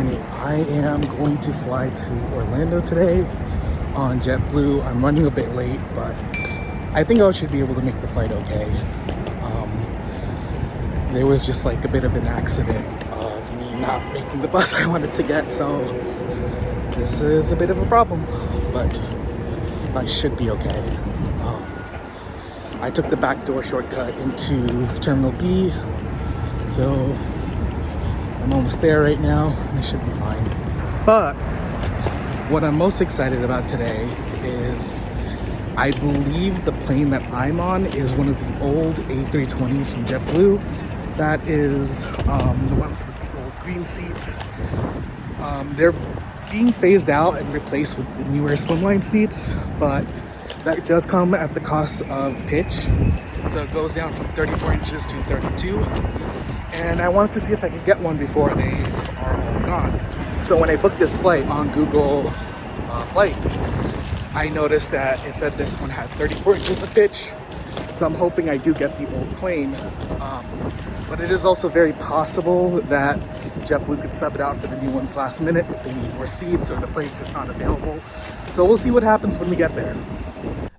morning. I am going to fly to Orlando today on JetBlue. I'm running a bit late, but I think I should be able to make the flight okay. There was just like a bit of an accident of me not making the bus I wanted to get, so this is a bit of a problem, but I should be okay. I took the backdoor shortcut into Terminal B, so I'm almost there right now, and I should be fine. But what I'm most excited about today is I believe the plane that I'm on is one of the old A320's from JetBlue. That is the ones with the old green seats. They're being phased out and replaced with the newer slimline seats, but that does come at the cost of pitch. So it goes down from 34 inches to 32. And I wanted to see if I could get one before they are all gone. So when I booked this flight on Google Flights, I noticed that it said this one had 34 inches of pitch. So I'm hoping I do get the old plane. But it is also very possible that JetBlue could sub it out for the new ones last minute if they need more seats or the plane's just not available. So we'll see what happens when we get there.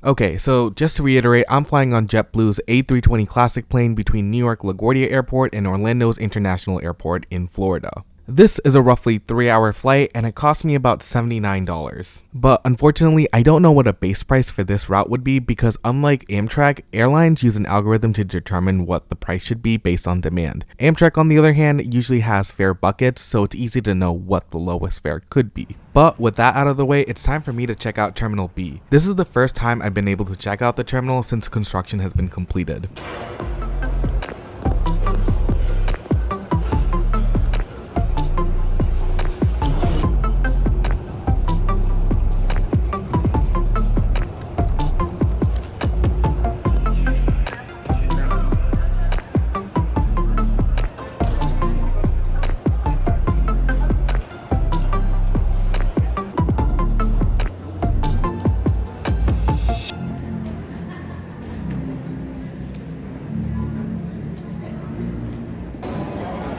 Okay, so just to reiterate, I'm flying on JetBlue's A320 Classic plane between New York LaGuardia Airport and Orlando's International Airport in Florida. This is a roughly 3-hour flight and it cost me about $79. But unfortunately, I don't know what a base price for this route would be because unlike Amtrak, airlines use an algorithm to determine what the price should be based on demand. Amtrak, on the other hand, usually has fare buckets, so it's easy to know what the lowest fare could be. But with that out of the way, it's time for me to check out Terminal B. This is the first time I've been able to check out the terminal since construction has been completed.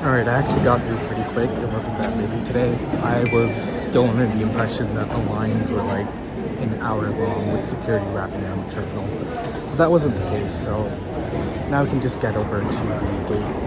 Alright, I actually got through pretty quick. It wasn't that busy today. I was still under the impression that the lines were like an hour long with security wrapping around the terminal. But that wasn't the case, so now we can just get over to the gate.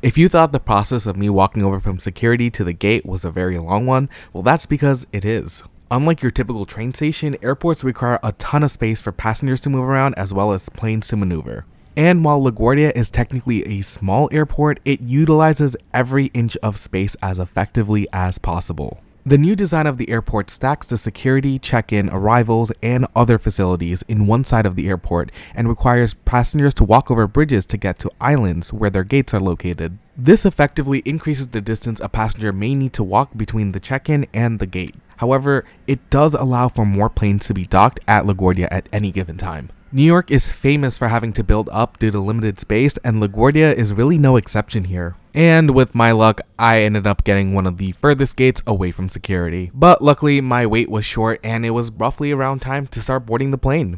If you thought the process of me walking over from security to the gate was a very long one, well that's because it is. Unlike your typical train station, airports require a ton of space for passengers to move around as well as planes to maneuver. And while LaGuardia is technically a small airport, it utilizes every inch of space as effectively as possible. The new design of the airport stacks the security, check-in, arrivals, and other facilities in one side of the airport and requires passengers to walk over bridges to get to islands where their gates are located. This effectively increases the distance a passenger may need to walk between the check-in and the gate. However, it does allow for more planes to be docked at LaGuardia at any given time. New York is famous for having to build up due to limited space, and LaGuardia is really no exception here. And with my luck, I ended up getting one of the furthest gates away from security. But luckily, my wait was short and it was roughly around time to start boarding the plane.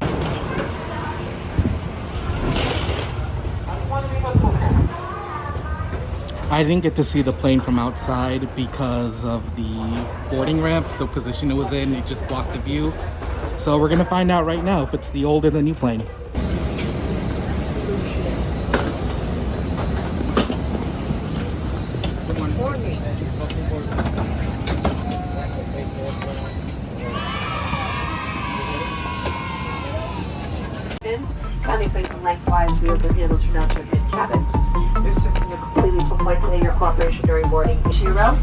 I didn't get to see the plane from outside because of the boarding ramp, the position it was in. It just blocked the view. So we're gonna find out right now if it's the old or the new plane. Kindly place them lengthwise, wheels and handles are not to hit cabin. There's system to completely to point to your cooperation during boarding. To your row.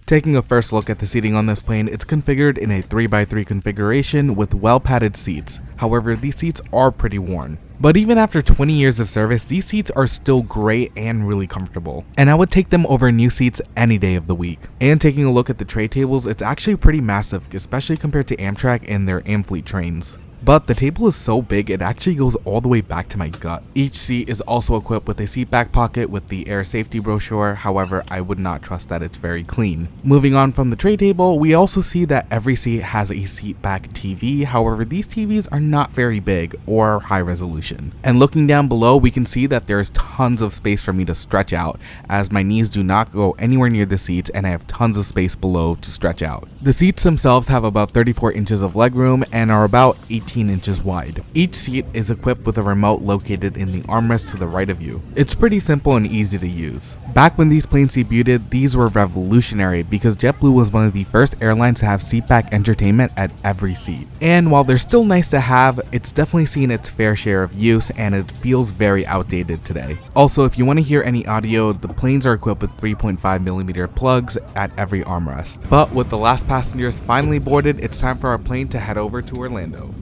Taking a first look at the seating on this plane, it's configured in a 3x3 configuration with well-padded seats. However, these seats are pretty worn. But even after 20 years of service, these seats are still great and really comfortable. And I would take them over new seats any day of the week. And taking a look at the tray tables, it's actually pretty massive, especially compared to Amtrak and their Amfleet trains. But the table is so big it actually goes all the way back to my gut. Each seat is also equipped with a seat back pocket with the air safety brochure, however I would not trust that it's very clean. Moving on from the tray table, we also see that every seat has a seat back TV, however these TVs are not very big or high resolution. And looking down below, we can see that there's tons of space for me to stretch out, as my knees do not go anywhere near the seats and I have tons of space below to stretch out. The seats themselves have about 34 inches of legroom and are about 18 inches wide. Each seat is equipped with a remote located in the armrest to the right of you. It's pretty simple and easy to use. Back when these planes debuted, these were revolutionary because JetBlue was one of the first airlines to have seatback entertainment at every seat. And while they're still nice to have, it's definitely seen its fair share of use and it feels very outdated today. Also, if you want to hear any audio, the planes are equipped with 3.5mm plugs at every armrest. But with the last passengers finally boarded, it's time for our plane to head over to Orlando.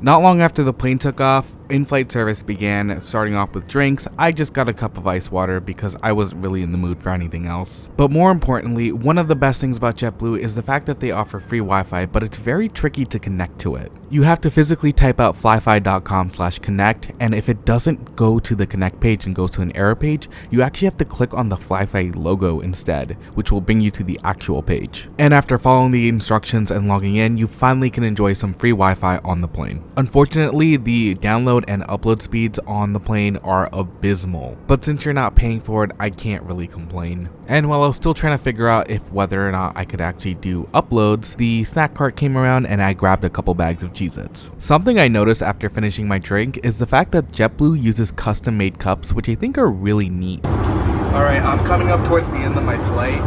Not long after the plane took off, in-flight service began, starting off with drinks. I just got a cup of ice water because I wasn't really in the mood for anything else. But more importantly, one of the best things about JetBlue is the fact that they offer free Wi-Fi, but it's very tricky to connect to it. You have to physically type out flyfi.com/connect, and if it doesn't go to the connect page and goes to an error page, you actually have to click on the Flyfi logo instead, which will bring you to the actual page. And after following the instructions and logging in, you finally can enjoy some free Wi-Fi on the plane. Unfortunately, the download and upload speeds on the plane are abysmal, but since you're not paying for it, I can't really complain. And while I was still trying to figure out if whether or not I could actually do uploads, the snack cart came around and I grabbed a couple bags of Cheez-Its. Something I noticed after finishing my drink is the fact that JetBlue uses custom made cups, which I think are really neat. Alright, I'm coming up towards the end of my flight,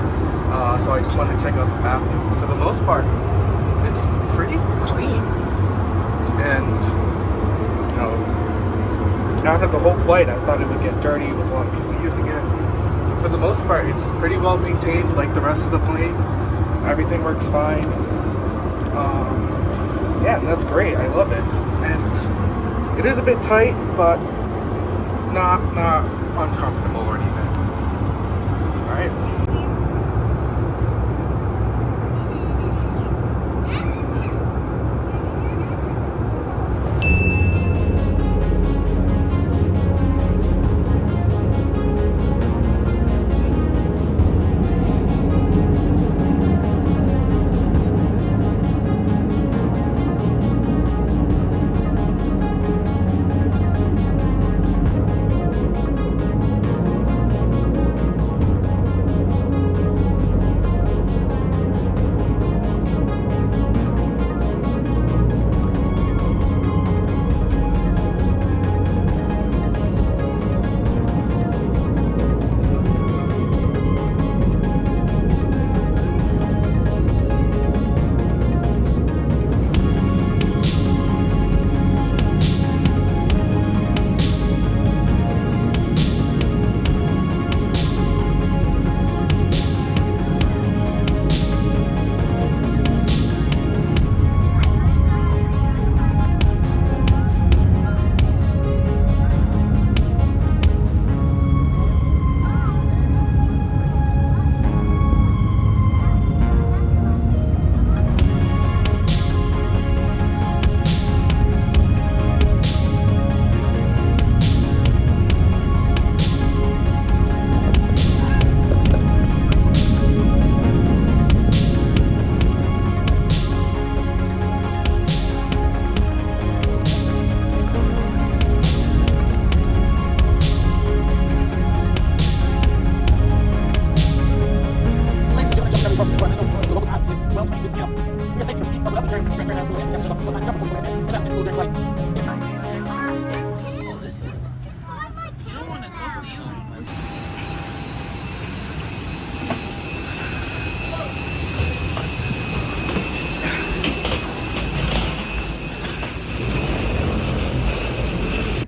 so I just wanted to check out the bathroom. For the most part, it's pretty clean. And, you know, after the whole flight, I thought it would get dirty with a lot of people using it. But for the most part, it's pretty well maintained, like the rest of the plane. Everything works fine. Yeah, and that's great. I love it. And it is a bit tight, but not uncomfortable or anything. All right.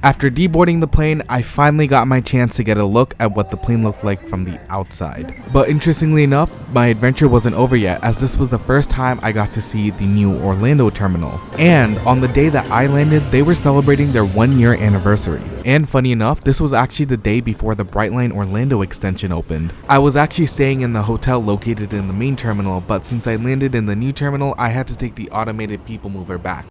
After deboarding the plane, I finally got my chance to get a look at what the plane looked like from the outside. But interestingly enough, my adventure wasn't over yet, as this was the first time I got to see the new Orlando terminal. And on the day that I landed, they were celebrating their 1-year anniversary. And funny enough, this was actually the day before the Brightline Orlando extension opened. I was actually staying in the hotel located in the main terminal, but since I landed in the new terminal, I had to take the automated people mover back.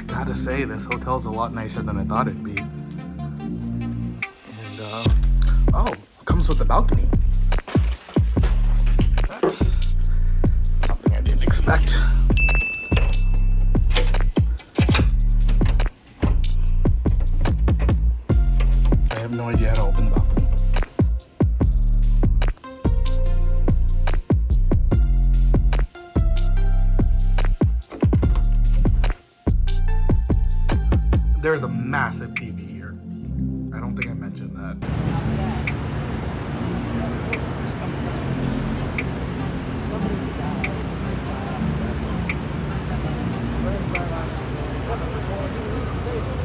Gotta say, this hotel's a lot nicer than I thought it'd be. And, oh, it comes with a balcony. That's something I didn't expect. I have no idea how to open the balcony. There's a massive TV here. I don't think I mentioned that.